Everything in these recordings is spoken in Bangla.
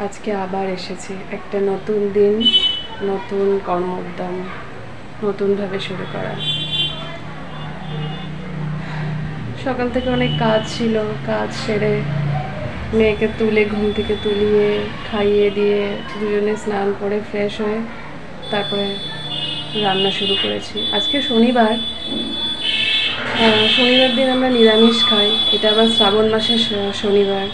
আজকে আবার এসেছি একটা নতুন দিন, নতুন কর্মোদ্যম, নতুনভাবে শুরু করা। সকাল থেকে অনেক কাজ ছিল, কাজ সেরে মেয়েকে তুলে ঘুম থেকে তুলিয়ে খাইয়ে দিয়ে দুজনে স্নান করে ফ্রেশ হয়ে তারপরে রান্না শুরু করেছি। আজকে শনিবার, শনিবার দিন আমরা নিরামিষ খাই। এটা আবার শ্রাবণ মাসের শনিবার।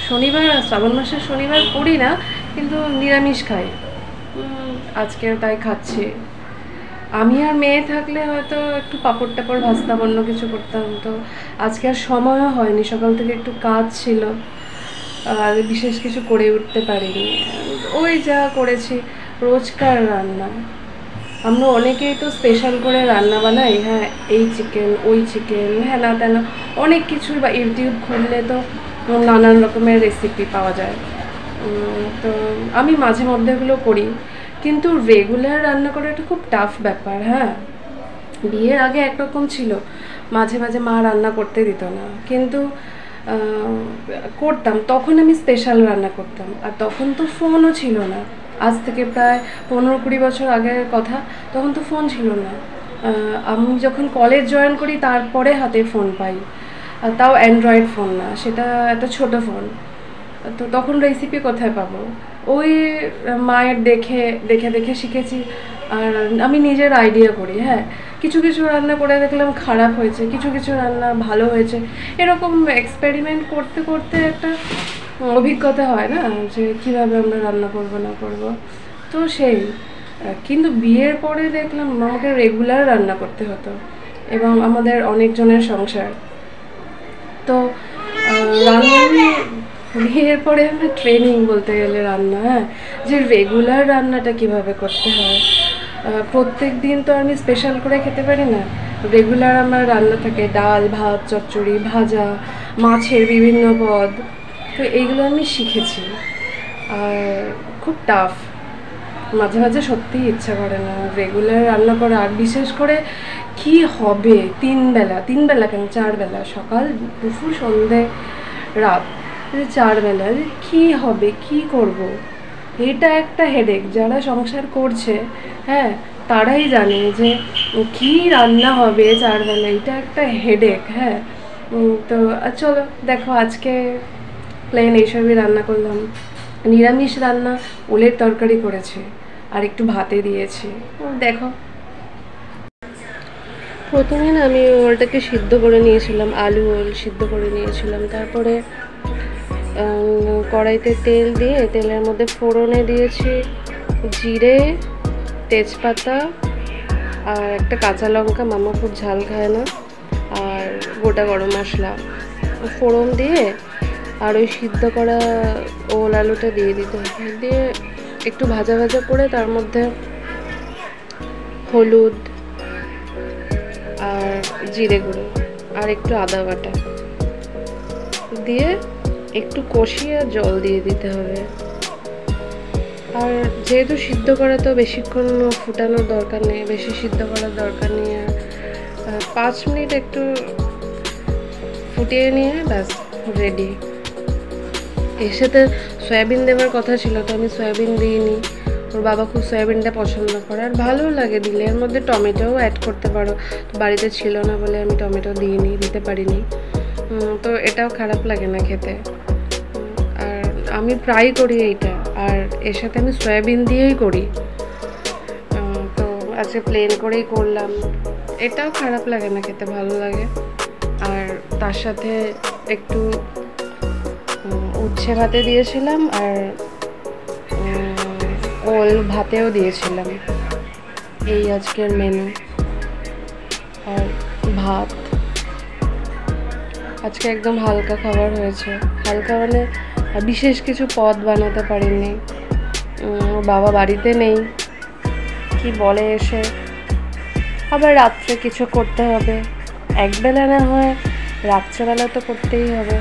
শনিবার শ্রাবণ মাসের শনিবার করি না, কিন্তু নিরামিষ খাই। আজকেও তাই খাচ্ছি। আমি আর মেয়ে থাকলে হয়তো একটু পাঁপড় টাপড় ভাজতাম, অন্য কিছু করতাম। তো আজকে আর সময়ও হয়নি, সকাল থেকে একটু কাজ ছিল, আর বিশেষ কিছু করে উঠতে পারিনি। ওই যা করেছি রোজকার রান্না। আমরা অনেকেই তো স্পেশাল করে রান্না বানাই, হ্যাঁ এই চিকেন ওই চিকেন হ্যানা ত্যানা অনেক কিছুই, বা ইউটিউব খুললে তো নানান রকমের রেসিপি পাওয়া যায়। তো আমি মাঝে মধ্যে এগুলো করি, কিন্তু রেগুলার রান্না করাটা খুব টাফ ব্যাপার। হ্যাঁ, বিয়ের আগে একরকম ছিল, মাঝে মাঝে মা রান্না করতে দিত না, কিন্তু করতাম। তখন আমি স্পেশাল রান্না করতাম, আর তখন তো ফোনও ছিল না। আজ থেকে প্রায় 15-20 বছর আগের কথা। তখন তো ফোন ছিল না। আমি যখন কলেজ জয়েন করি তারপরে হাতে ফোন পাই, আর তাও অ্যান্ড্রয়েড ফোন না, সেটা একটা ছোটো ফোন। তো তখন রেসিপি কোথায় পাবো? ওই মায়ের দেখে দেখে দেখে শিখেছি, আর আমি নিজের আইডিয়া করি। হ্যাঁ, কিছু কিছু রান্না করে দেখলাম খারাপ হয়েছে, কিছু কিছু রান্না ভালো হয়েছে। এরকম এক্সপেরিমেন্ট করতে করতে একটা অভিজ্ঞতা হয় না, যে কীভাবে আমরা রান্না করবো না করবো। তো সেই কিন্তু বিয়ের পরে দেখলাম আমাকে রেগুলার রান্না করতে হতো, এবং আমাদের অনেকজনের সংসার। তো রান্না বিয়ের পরে আমার ট্রেনিং বলতে গেলে রান্না, হ্যাঁ, যে রেগুলার রান্নাটা কিভাবে করতে হয়। প্রত্যেক দিন তো আমি স্পেশাল করে খেতে পারি না। রেগুলার আমার রান্না থাকে ডাল ভাত চচ্চড়ি ভাজা, মাছের বিভিন্ন পদ। তো এইগুলো আমি শিখেছি, আর খুব টাফ। মাঝে মাঝে সত্যিই ইচ্ছা করে না রেগুলার রান্না করা, আর বিশেষ করে কি হবে 3 বেলা, 3 বেলা কেন 4 বেলা, সকাল দুপুর সন্ধে রাত, 4 বেলা কি হবে, কি করব। এটা একটা হেডেক। যারা সংসার করছে, হ্যাঁ, তারাই জানে যে কি রান্না হবে 4 বেলা, এটা একটা হেডেক। হ্যাঁ, তো চলো দেখো, আজকে প্লেন এইসবই রান্না করলাম। নিরামিষ রান্না ওলের তরকারি করেছি, আর একটু ভাতে দিয়েছি। দেখো, প্রথমে না আমি ওলটাকে সিদ্ধ করে নিয়েছিলাম, আলু ওল সিদ্ধ করে নিয়েছিলাম। তারপরে কড়াইতে তেল দিয়ে তেলের মধ্যে ফোড়নে দিয়েছি জিরে, তেজপাতা, আর একটা কাঁচা লঙ্কা, মামা খুব ঝাল খায় না, আর গোটা গরম মশলা ফোড়ন দিয়ে, আর ওই সিদ্ধ করা ওল আলুটা দিয়ে দিতে হবে। দিয়ে একটু ভাজা ভাজা করে তার মধ্যে হলুদ আর জিরে গুঁড়ো আর একটু আদা বাটা দিয়ে একটু কষিয়ে জল দিয়ে দিতে হবে। আর যেহেতু সিদ্ধ করা, তো বেশিক্ষণ ফুটানোর দরকার নেই, বেশি সিদ্ধ করার দরকার নেই। আর 5 মিনিট একটু ফুটিয়ে নিয়ে ব্যাস রেডি। এর সাথে সয়াবিন দেওয়ার কথা ছিল, তো আমি সয়াবিন দিইনি। ওর বাবা খুব সয়াবিনটা পছন্দ করে, আর ভালোও লাগে দিলে। এর মধ্যে টমেটোও অ্যাড করতে পারো, তো বাড়িতে ছিল না বলে আমি টমেটো দিতে পারিনি। তো এটাও খারাপ লাগে না খেতে, আর আমি প্রায় করি এইটা। আর এর সাথে আমি সয়াবিন দিয়েই করি, তো আজকে প্লেন করেই করলাম। এটাও খারাপ লাগে না খেতে, ভালো লাগে। আর তার সাথে একটু উচ্ছে ভাতে দিয়েছিলাম, আর ওল ভাতেও দিয়েছিলাম। এই আজকের মেনু। আর ভাত আজকে একদম হালকা খাবার হয়েছে। হালকা মানে বিশেষ কিছু পদ বানাতে পারিনি। বাবা বাড়িতে নেই, কি বলে এসে আবার রাত্রে কিছু করতে হবে। একবেলা না হয় রাত্রেবেলা তো করতেই হবে।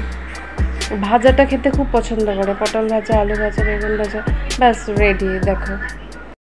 ভাজাটা খেতে খুব পছন্দ করে, পটল ভাজা, আলু ভাজা, বেগুন ভাজা, ব্যাস রেডি। দেখো।